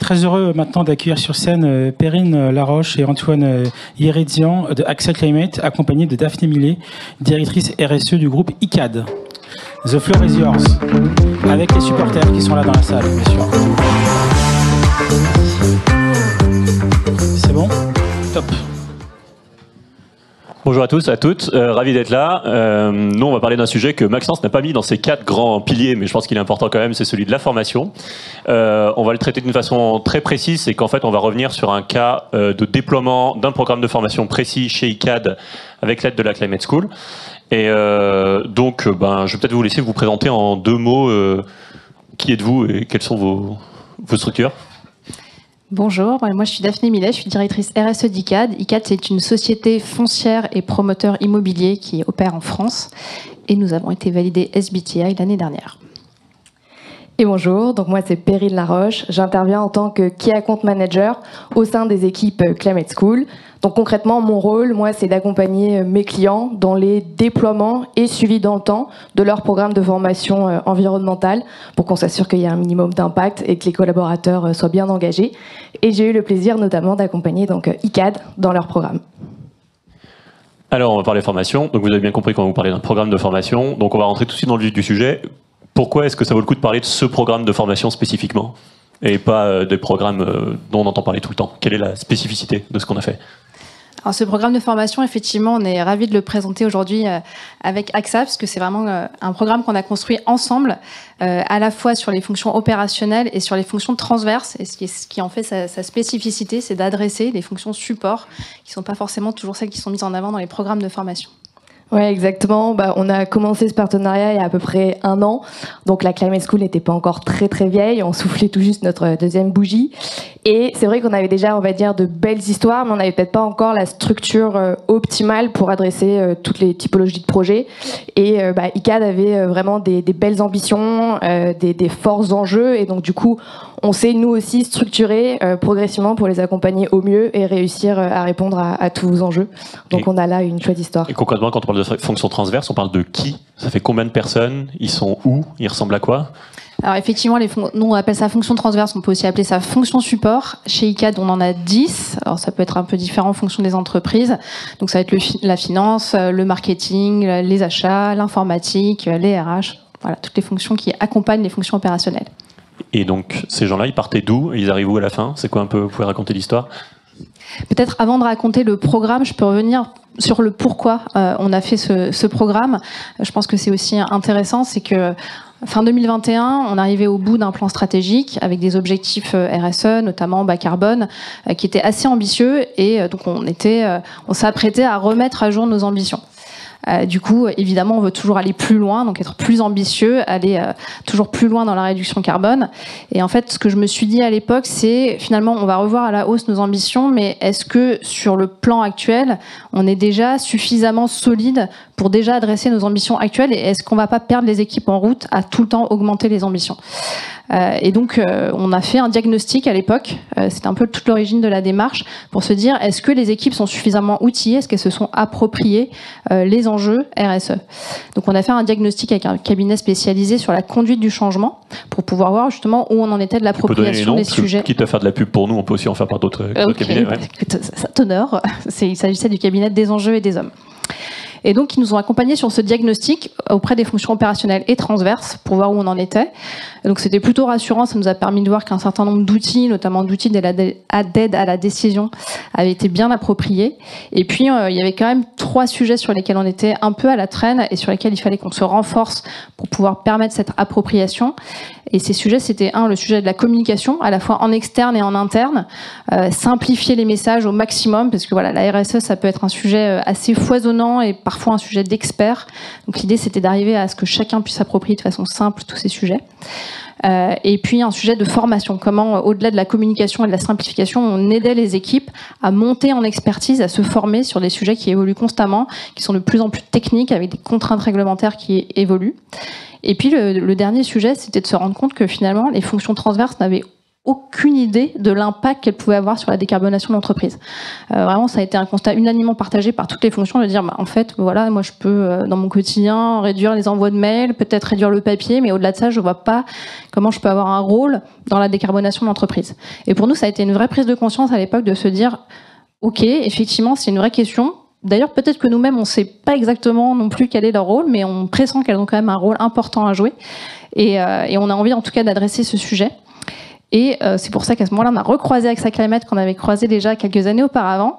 très heureux maintenant d'accueillir sur scène Perrine Laroche et Antoine Yeridzian de Accel Climate, accompagnés de Daphné Millet, directrice RSE du groupe ICAD. The floor is yours. Avec les supporters qui sont là dans la salle, bien sûr. C'est bon ? Top. Bonjour à tous, à toutes, ravi d'être là. Nous, on va parler d'un sujet que Maxence n'a pas mis dans ses 4 grands piliers, mais je pense qu'il est important quand même, c'est celui de la formation. On va le traiter d'une façon très précise, c'est qu'en fait, on va revenir sur un cas de déploiement d'un programme de formation précis chez ICAD avec l'aide de la Climate School. Et donc, je vais peut-être vous laisser vous présenter en 2 mots qui êtes-vous et quelles sont vos structures. Bonjour, moi je suis Daphné Millet, je suis directrice RSE d'ICAD. ICAD, c'est une société foncière et promoteur immobilier qui opère en France et nous avons été validés SBTi l'année dernière. Et bonjour, donc moi c'est Perrine Laroche, j'interviens en tant que Key Account Manager au sein des équipes Climate School. Donc concrètement, mon rôle, moi, c'est d'accompagner mes clients dans les déploiements et suivis dans le temps de leur programme de formation environnementale pour qu'on s'assure qu'il y a un minimum d'impact et que les collaborateurs soient bien engagés. Et j'ai eu le plaisir notamment d'accompagner donc ICAD dans leur programme. Alors, on va parler formation. Donc vous avez bien compris quand vous parlez d'un programme de formation. Donc on va rentrer tout de suite dans le vif du sujet. Pourquoi est-ce que ça vaut le coup de parler de ce programme de formation spécifiquement et pas des programmes dont on entend parler tout le temps? Quelle est la spécificité de ce qu'on a fait? Alors, ce programme de formation, effectivement, on est ravis de le présenter aujourd'hui avec AXA, parce que c'est vraiment un programme qu'on a construit ensemble, à la fois sur les fonctions opérationnelles et sur les fonctions transverses. Et ce qui en fait sa spécificité, c'est d'adresser les fonctions support, qui ne sont pas forcément toujours celles qui sont mises en avant dans les programmes de formation. Ouais, exactement. On a commencé ce partenariat il y a à peu près 1 an. Donc la Climate School n'était pas encore très très vieille. On soufflait tout juste notre 2e bougie. Et c'est vrai qu'on avait déjà, on va dire, de belles histoires, mais on n'avait peut-être pas encore la structure optimale pour adresser toutes les typologies de projets. Et ICAD avait vraiment des belles ambitions, des forts enjeux. Et donc du coup, on s'est nous aussi structuré progressivement pour les accompagner au mieux et réussir à répondre à tous vos enjeux. Donc on a là une chouette histoire. Et concrètement, quand on parle de fonction transverse, on parle de qui? Ça fait combien de personnes? Ils sont où? Ils ressemblent à quoi? Alors effectivement, nous on appelle ça fonction transverse, on peut aussi appeler ça fonction support. Chez ICAD, on en a 10. Alors ça peut être un peu différent en fonction des entreprises. Donc ça va être la finance, le marketing, les achats, l'informatique, les RH. Voilà, toutes les fonctions qui accompagnent les fonctions opérationnelles. Et donc ces gens-là, ils partaient d'où? Ils arrivent où à la fin? C'est quoi un peu? Vous pouvez raconter l'histoire? Peut-être avant de raconter le programme, je peux revenir sur le pourquoi on a fait ce programme. Je pense que c'est aussi intéressant, c'est que fin 2021, on arrivait au bout d'un plan stratégique avec des objectifs RSE, notamment bas carbone, qui étaient assez ambitieux et donc on s'apprêtait à remettre à jour nos ambitions. Du coup, évidemment, on veut toujours aller plus loin, donc être plus ambitieux, aller toujours plus loin dans la réduction carbone. Et en fait, ce que je me suis dit à l'époque, c'est finalement, on va revoir à la hausse nos ambitions, mais est-ce que sur le plan actuel, on est déjà suffisamment solide pour déjà adresser nos ambitions actuelles, et est-ce qu'on va pas perdre les équipes en route à tout le temps augmenter les ambitions? Et donc, on a fait un diagnostic à l'époque. C'était un peu toute l'origine de la démarche pour se dire est-ce que les équipes sont suffisamment outillées, est-ce qu'elles se sont appropriées les enjeux RSE. Donc, on a fait un diagnostic avec un cabinet spécialisé sur la conduite du changement pour pouvoir voir justement où on en était de l'appropriation des sujets. Quitte à faire de la pub pour nous, on peut aussi en faire par d'autres cabinets. Ouais. Ça t'honore. Il s'agissait du cabinet des enjeux et des hommes. Et donc, ils nous ont accompagnés sur ce diagnostic auprès des fonctions opérationnelles et transverses pour voir où on en était. Donc, c'était plutôt rassurant. Ça nous a permis de voir qu'un certain nombre d'outils, notamment d'outils d'aide à la décision, avaient été bien appropriés. Et puis, il y avait quand même 3 sujets sur lesquels on était un peu à la traîne et sur lesquels il fallait qu'on se renforce pour pouvoir permettre cette appropriation. Et ces sujets, c'était le sujet de la communication, à la fois en externe et en interne, simplifier les messages au maximum, parce que voilà, la RSE, ça peut être un sujet assez foisonnant et parfois un sujet d'expert. Donc l'idée, c'était d'arriver à ce que chacun puisse s'approprier de façon simple tous ces sujets. Et puis un sujet de formation, comment au-delà de la communication et de la simplification, on aidait les équipes à monter en expertise, à se former sur des sujets qui évoluent constamment, qui sont de plus en plus techniques, avec des contraintes réglementaires qui évoluent. Et puis le dernier sujet, c'était de se rendre compte que finalement, les fonctions transverses n'avaient aucune idée de l'impact qu'elle pouvait avoir sur la décarbonation de l'entreprise. Vraiment, ça a été un constat unanimement partagé par toutes les fonctions de dire, en fait, voilà, moi je peux dans mon quotidien réduire les envois de mails, peut-être réduire le papier, mais au-delà de ça, je vois pas comment je peux avoir un rôle dans la décarbonation de l'entreprise. Et pour nous, ça a été une vraie prise de conscience à l'époque de se dire, ok, effectivement, c'est une vraie question. D'ailleurs, peut-être que nous-mêmes, on ne sait pas exactement non plus quel est leur rôle, mais on pressent qu'elles ont quand même un rôle important à jouer. Et on a envie, en tout cas, d'adresser ce sujet. Et c'est pour ça qu'à ce moment-là, on a recroisé AXA Climate qu'on avait croisé déjà quelques années auparavant,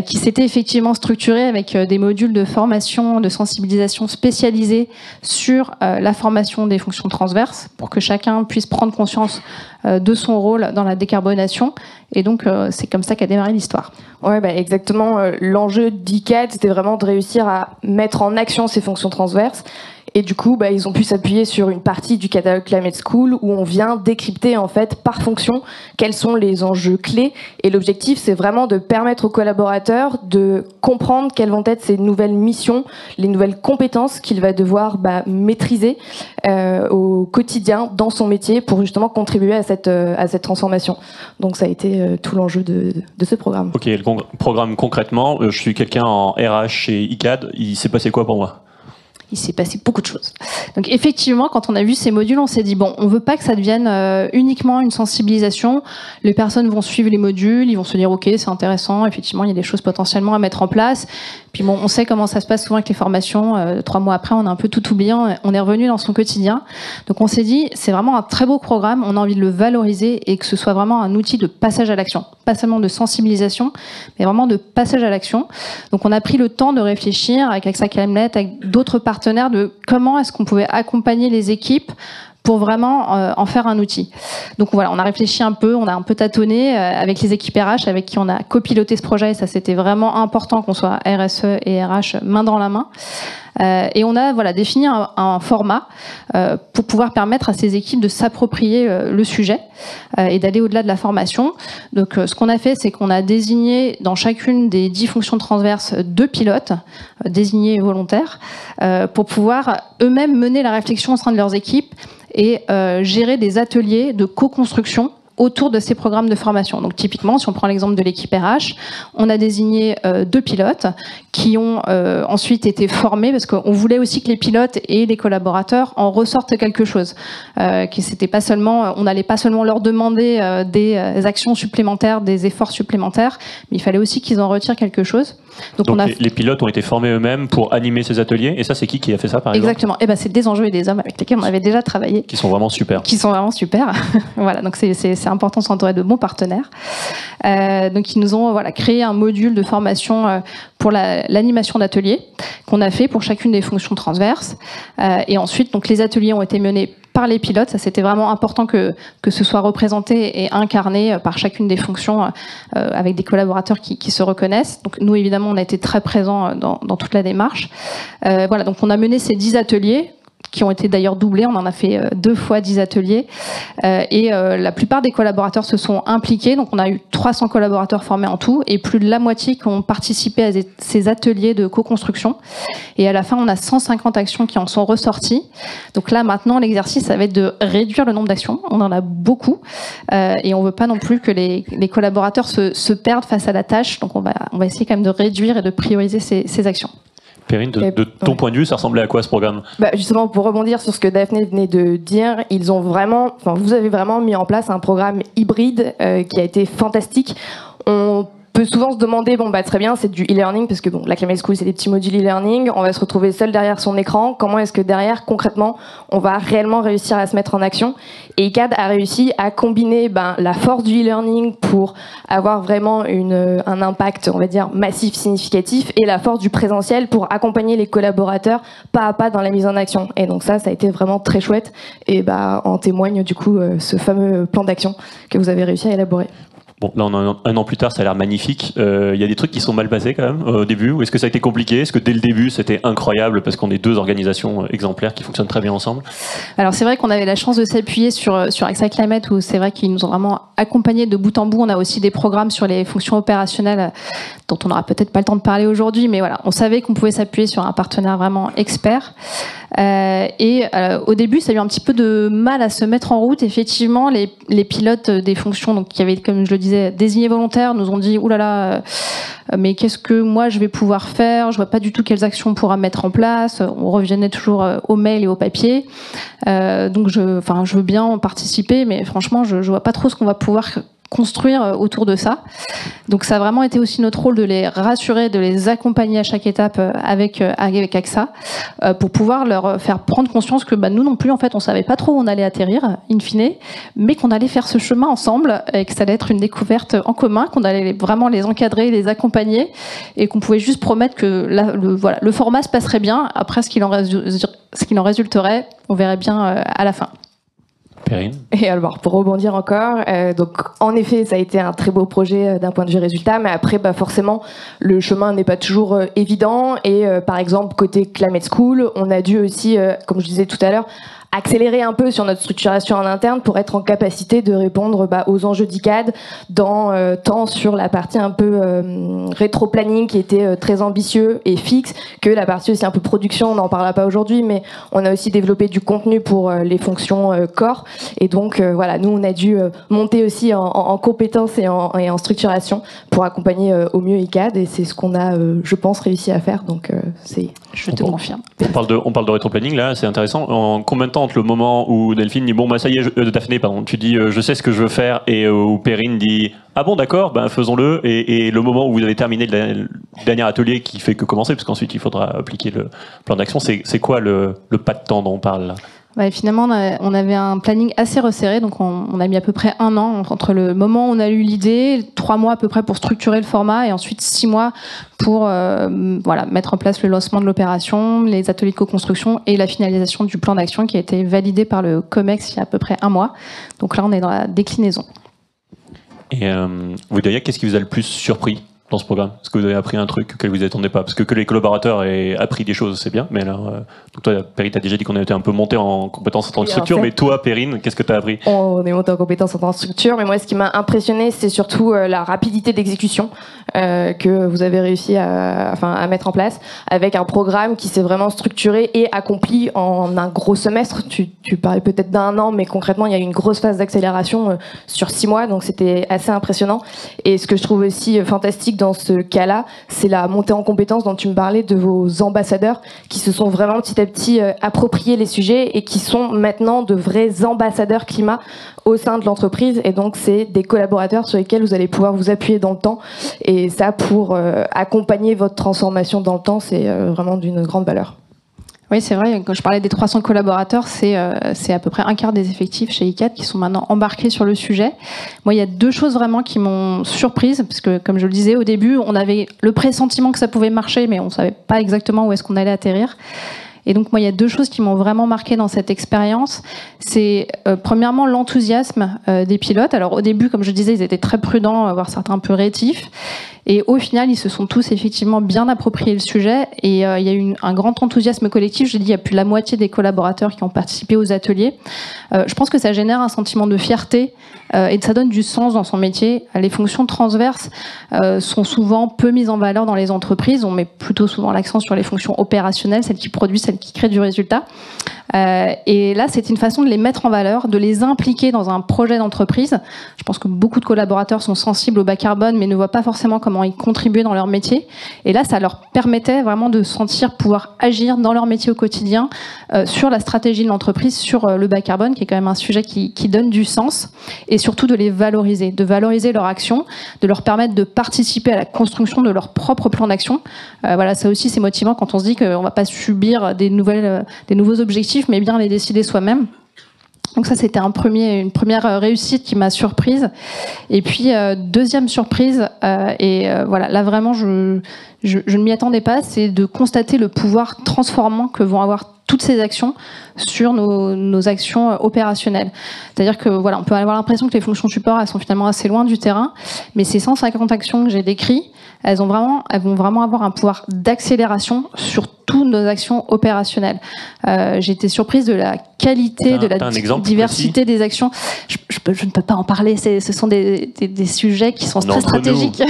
qui s'était effectivement structuré avec des modules de formation, de sensibilisation spécialisés sur la formation des fonctions transverses, pour que chacun puisse prendre conscience de son rôle dans la décarbonation. Et donc, c'est comme ça qu'a démarré l'histoire. Ouais, exactement. L'enjeu d'ICAD, c'était vraiment de réussir à mettre en action ces fonctions transverses. Et du coup, ils ont pu s'appuyer sur une partie du catalogue Climate School où on vient décrypter en fait par fonction quels sont les enjeux clés. Et l'objectif, c'est vraiment de permettre aux collaborateurs de comprendre quelles vont être ces nouvelles missions, les nouvelles compétences qu'il va devoir maîtriser au quotidien dans son métier pour justement contribuer à cette transformation. Donc ça a été tout l'enjeu de ce programme. Ok, le programme concrètement, je suis quelqu'un en RH chez ICAD, il s'est passé quoi pour moi ? Il s'est passé beaucoup de choses. Donc effectivement, quand on a vu ces modules, on s'est dit, bon, on veut pas que ça devienne uniquement une sensibilisation. Les personnes vont suivre les modules, ils vont se dire, ok, c'est intéressant, effectivement, il y a des choses potentiellement à mettre en place. Puis bon, on sait comment ça se passe souvent avec les formations. 3 mois après, on a un peu tout oublié, on est revenu dans son quotidien. Donc on s'est dit, c'est vraiment un très beau programme, on a envie de le valoriser et que ce soit vraiment un outil de passage à l'action. Pas seulement de sensibilisation, mais vraiment de passage à l'action. Donc on a pris le temps de réfléchir avec AXA Climate, avec d'autres partenaires, de comment est-ce qu'on pouvait accompagner les équipes pour vraiment en faire un outil. Donc voilà, on a réfléchi un peu, on a un peu tâtonné avec les équipes RH avec qui on a copiloté ce projet, et ça c'était vraiment important qu'on soit RSE et RH main dans la main. Et on a défini un format pour pouvoir permettre à ces équipes de s'approprier le sujet et d'aller au-delà de la formation. Donc ce qu'on a fait, c'est qu'on a désigné dans chacune des 10 fonctions transverses 2 pilotes désignés et volontaires pour pouvoir eux-mêmes mener la réflexion au sein de leurs équipes et gérer des ateliers de co-construction autour de ces programmes de formation. Donc typiquement, si on prend l'exemple de l'équipe RH, on a désigné 2 pilotes qui ont ensuite été formés parce qu'on voulait aussi que les pilotes et les collaborateurs en ressortent quelque chose. Que c'était pas seulement, on n'allait pas seulement leur demander des actions supplémentaires, des efforts supplémentaires, mais il fallait aussi qu'ils en retirent quelque chose. Donc les pilotes ont été formés eux-mêmes pour animer ces ateliers, et ça c'est qui a fait ça par exemple ? Exactement, et c'est des enjeux et des hommes avec lesquels on avait déjà travaillé. Qui sont vraiment super. Voilà, donc c'est important de s'entourer de bons partenaires. Donc ils nous ont créé un module de formation pour l'animation d'ateliers qu'on a fait pour chacune des fonctions transverses. Et ensuite, donc les ateliers ont été menés par les pilotes. Ça, c'était vraiment important que ce soit représenté et incarné par chacune des fonctions avec des collaborateurs qui se reconnaissent. Donc nous, évidemment, on a été très présents dans toute la démarche. Donc on a mené ces 10 ateliers qui ont été d'ailleurs doublés. On en a fait 2 fois 10 ateliers. Et la plupart des collaborateurs se sont impliqués. Donc on a eu 300 collaborateurs formés en tout et plus de la moitié qui ont participé à ces ateliers de co-construction. Et à la fin, on a 150 actions qui en sont ressorties. Donc là, maintenant, l'exercice, ça va être de réduire le nombre d'actions. On en a beaucoup. Et on ne veut pas non plus que les collaborateurs se perdent face à la tâche. Donc on va essayer quand même de réduire et de prioriser ces actions. Perrine, de ton point de vue, ça ressemblait à quoi ce programme ? Justement, pour rebondir sur ce que Daphné venait de dire, vous avez vraiment mis en place un programme hybride qui a été fantastique. On peut souvent se demander, très bien, c'est du e-learning, parce que la Climate School, c'est des petits modules e-learning, on va se retrouver seul derrière son écran. Comment est-ce que derrière, concrètement, on va réellement réussir à se mettre en action ? Et ICAD a réussi à combiner la force du e-learning pour avoir vraiment un impact, on va dire, massif, significatif, et la force du présentiel pour accompagner les collaborateurs pas à pas dans la mise en action. Et donc ça a été vraiment très chouette, et en témoigne du coup ce fameux plan d'action que vous avez réussi à élaborer. Bon, là, un an plus tard, ça a l'air magnifique. Il y a des trucs qui sont mal passés quand même au début. Ou est-ce que ça a été compliqué ? Est-ce que dès le début, c'était incroyable parce qu'on est 2 organisations exemplaires qui fonctionnent très bien ensemble ? Alors c'est vrai qu'on avait la chance de s'appuyer sur AXA Climate où c'est vrai qu'ils nous ont vraiment accompagner de bout en bout. On a aussi des programmes sur les fonctions opérationnelles dont on n'aura peut-être pas le temps de parler aujourd'hui, mais voilà, on savait qu'on pouvait s'appuyer sur un partenaire vraiment expert. Au début, ça a eu un petit peu de mal à se mettre en route. Effectivement, les pilotes des fonctions, donc qui avaient, comme je le disais, désignés volontaires, nous ont dit « Ouh là là, mais qu'est-ce que moi je vais pouvoir faire ? Je vois pas du tout quelles actions on pourra mettre en place. » On revenait toujours au mail et au papier. Donc je veux bien participer, mais franchement, je vois pas trop ce qu'on va pouvoir construire autour de ça. Donc ça a vraiment été aussi notre rôle de les rassurer, de les accompagner à chaque étape avec AXA pour pouvoir leur faire prendre conscience que nous non plus, en fait, on savait pas trop où on allait atterrir, in fine, mais qu'on allait faire ce chemin ensemble et que ça allait être une découverte en commun, qu'on allait vraiment les encadrer, les accompagner et qu'on pouvait juste promettre que le format se passerait bien. Après, ce qu'il en résulterait, on verrait bien à la fin. Perrine. Et alors, pour rebondir encore, donc en effet, ça a été un très beau projet d'un point de vue résultat, mais après, forcément, le chemin n'est pas toujours évident. Et par exemple, côté Climate School, on a dû aussi, comme je disais tout à l'heure, accélérer un peu sur notre structuration en interne pour être en capacité de répondre aux enjeux d'ICAD tant sur la partie un peu rétro-planning qui était très ambitieux et fixe que la partie aussi un peu production, on n'en parlera pas aujourd'hui, mais on a aussi développé du contenu pour les fonctions core et donc nous on a dû monter aussi en compétences et en structuration pour accompagner au mieux ICAD et c'est ce qu'on a je pense réussi à faire donc je te confirme. On parle de rétro-planning là, c'est intéressant. En combien de temps entre le moment où Delphine dit ça y est, Daphné, pardon, tu dis je sais ce que je veux faire et où Perrine dit ah bon d'accord, faisons-le et le moment où vous avez terminé le dernier atelier qui fait que commencer parce qu'ensuite il faudra appliquer le plan d'action, c'est quoi le pas de temps dont on parle là? Finalement, on avait un planning assez resserré, donc on a mis à peu près 1 an entre le moment où on a eu l'idée, 3 mois à peu près pour structurer le format, et ensuite 6 mois pour mettre en place le lancement de l'opération, les ateliers de co-construction et la finalisation du plan d'action qui a été validé par le COMEX il y a à peu près 1 mois. Donc là, on est dans la déclinaison. Et vous diriez, qu'est-ce qui vous a le plus surpris dans ce programme? Est-ce que vous avez appris un truc que vous n'attendiez pas? Parce que les collaborateurs aient appris des choses, c'est bien. Mais alors, donc toi, Perrine, tu as déjà dit qu'on a été un peu monté en compétences en tant que structure. Mais toi, Perrine, qu'est-ce que tu as appris? On est monté en compétences en tant que structure. Mais moi, ce qui m'a impressionné, c'est surtout la rapidité d'exécution que vous avez réussi à mettre en place avec un programme qui s'est vraiment structuré et accompli en un gros semestre. Tu parlais peut-être d'1 an, mais concrètement, il y a eu une grosse phase d'accélération sur 6 mois. Donc, c'était assez impressionnant. Et ce que je trouve aussi fantastique dans ce cas-là, c'est la montée en compétences dont tu me parlais de vos ambassadeurs qui se sont vraiment petit à petit appropriés les sujets et qui sont maintenant de vrais ambassadeurs climat au sein de l'entreprise. Et donc, c'est des collaborateurs sur lesquels vous allez pouvoir vous appuyer dans le temps. Et ça, pour accompagner votre transformation dans le temps, c'est vraiment d'une grande valeur. Oui, c'est vrai, quand je parlais des 300 collaborateurs, c'est à peu près 1/4 des effectifs chez ICAD qui sont maintenant embarqués sur le sujet. Moi, il y a 2 choses vraiment qui m'ont surprise, parce que, comme je le disais au début, on avait le pressentiment que ça pouvait marcher, mais on ne savait pas exactement où est-ce qu'on allait atterrir. Et donc, moi, il y a 2 choses qui m'ont vraiment marqué dans cette expérience. C'est, premièrement, l'enthousiasme des pilotes. Alors, au début, comme je disais, ils étaient très prudents, voire certains un peu rétifs. Et au final, ils se sont tous effectivement bien appropriés le sujet. Et il y a eu un grand enthousiasme collectif. Je dis, il y a plus de la moitié des collaborateurs qui ont participé aux ateliers. Je pense que ça génère un sentiment de fierté et ça donne du sens dans son métier. Les fonctions transverses sont souvent peu mises en valeur dans les entreprises. On met plutôt souvent l'accent sur les fonctions opérationnelles, celles qui produisent, celles qui créent du résultat. Et là, c'est une façon de les mettre en valeur, de les impliquer dans un projet d'entreprise. Je pense que beaucoup de collaborateurs sont sensibles au bas carbone, mais ne voient pas forcément comment y contribuer dans leur métier. Et là, ça leur permettait vraiment de sentir pouvoir agir dans leur métier au quotidien sur la stratégie de l'entreprise, sur le bas carbone, qui est quand même un sujet qui donne du sens, et surtout de les valoriser, de valoriser leur action, de leur permettre de participer à la construction de leur propre plan d'action. Voilà, ça aussi, c'est motivant quand on se dit qu'on ne va pas subir des nouveaux objectifs, mais bien les décider soi-même. Donc ça, c'était une première réussite qui m'a surprise. Et puis, deuxième surprise, voilà, là vraiment, je ne m'y attendais pas, c'est de constater le pouvoir transformant que vont avoir toutes ces actions sur nos actions opérationnelles. C'est-à-dire que voilà, on peut avoir l'impression que les fonctions support, elles sont finalement assez loin du terrain, mais ces 150 actions que j'ai décrites, elles vont vraiment avoir un pouvoir d'accélération sur toutes nos actions opérationnelles. J'ai été surprise de la qualité, de la diversité des actions. Je ne peux pas en parler, ce sont des sujets qui sont très stratégiques.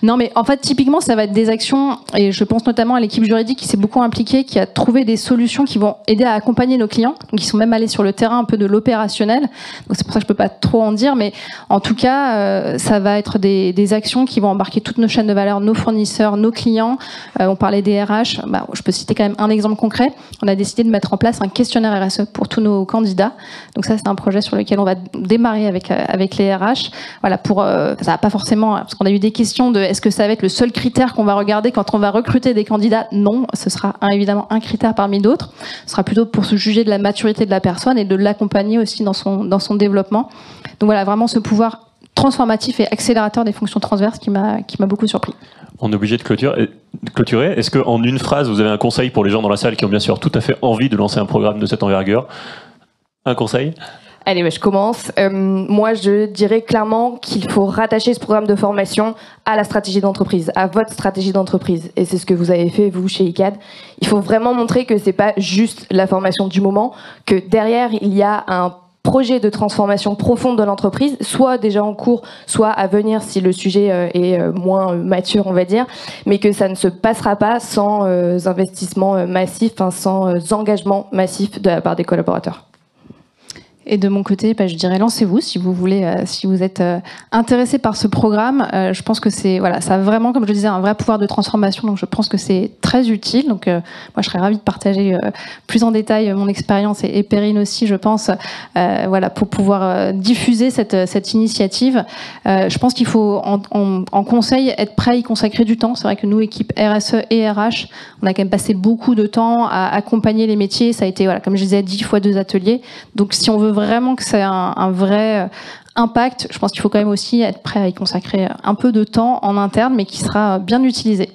Non, mais en fait, typiquement, ça va être des actions, et je pense notamment à l'équipe juridique qui s'est beaucoup impliquée, qui a trouvé des solutions qui vont aider à accompagner nos clients. Donc, ils sont même allés sur le terrain un peu de l'opérationnel. Donc, c'est pour ça que je peux pas trop en dire, mais en tout cas, ça va être des actions qui vont embarquer toutes nos chaînes de valeur, nos fournisseurs, nos clients. On parlait des RH. Je peux citer quand même un exemple concret. On a décidé de mettre en place un questionnaire RSE pour tous nos candidats. Donc ça, c'est un projet sur lequel on va démarrer avec les RH. Voilà, ça va pas forcément, parce qu'on a eu des questions de est-ce que ça va être le seul critère qu'on va regarder quand on va recruter des candidats? Non, ce sera évidemment un critère parmi d'autres. Ce sera plutôt pour se juger de la maturité de la personne et de l'accompagner aussi dans son développement. Donc voilà, vraiment ce pouvoir transformatif et accélérateur des fonctions transverses qui m'a beaucoup surpris. On est obligé de clôturer. Est-ce qu'en une phrase, vous avez un conseil pour les gens dans la salle qui ont bien sûr tout à fait envie de lancer un programme de cette envergure? Un conseil? Allez, je commence. Moi, je dirais clairement qu'il faut rattacher ce programme de formation à la stratégie d'entreprise, à votre stratégie d'entreprise. Et c'est ce que vous avez fait, vous, chez ICAD. Il faut vraiment montrer que c'est pas juste la formation du moment, que derrière, il y a un projet de transformation profonde de l'entreprise, soit déjà en cours, soit à venir si le sujet est moins mature, on va dire, mais que ça ne se passera pas sans investissement massif, sans engagement massif de la part des collaborateurs. Et de mon côté, je dirais lancez-vous si vous voulez, si vous êtes intéressé par ce programme. Je pense que ça a vraiment, comme je le disais, un vrai pouvoir de transformation. Donc je pense que c'est très utile. Donc moi, je serais ravie de partager plus en détail mon expérience et Perrine aussi, je pense, pour pouvoir diffuser cette initiative. Je pense qu'il faut en conseil être prêt à y consacrer du temps. C'est vrai que nous, équipe RSE et RH, on a quand même passé beaucoup de temps à accompagner les métiers. Ça a été, comme je disais, 10 fois 2 ateliers. Donc si on veut vraiment que ça ait un vrai impact, je pense qu'il faut quand même aussi être prêt à y consacrer un peu de temps en interne, mais qui sera bien utilisé.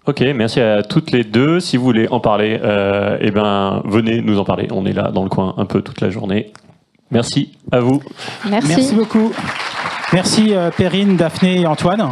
Ok, merci à toutes les deux. Si vous voulez en parler, venez nous en parler. On est là dans le coin un peu toute la journée. Merci à vous. Merci. Merci beaucoup. Merci Perrine, Daphné et Antoine.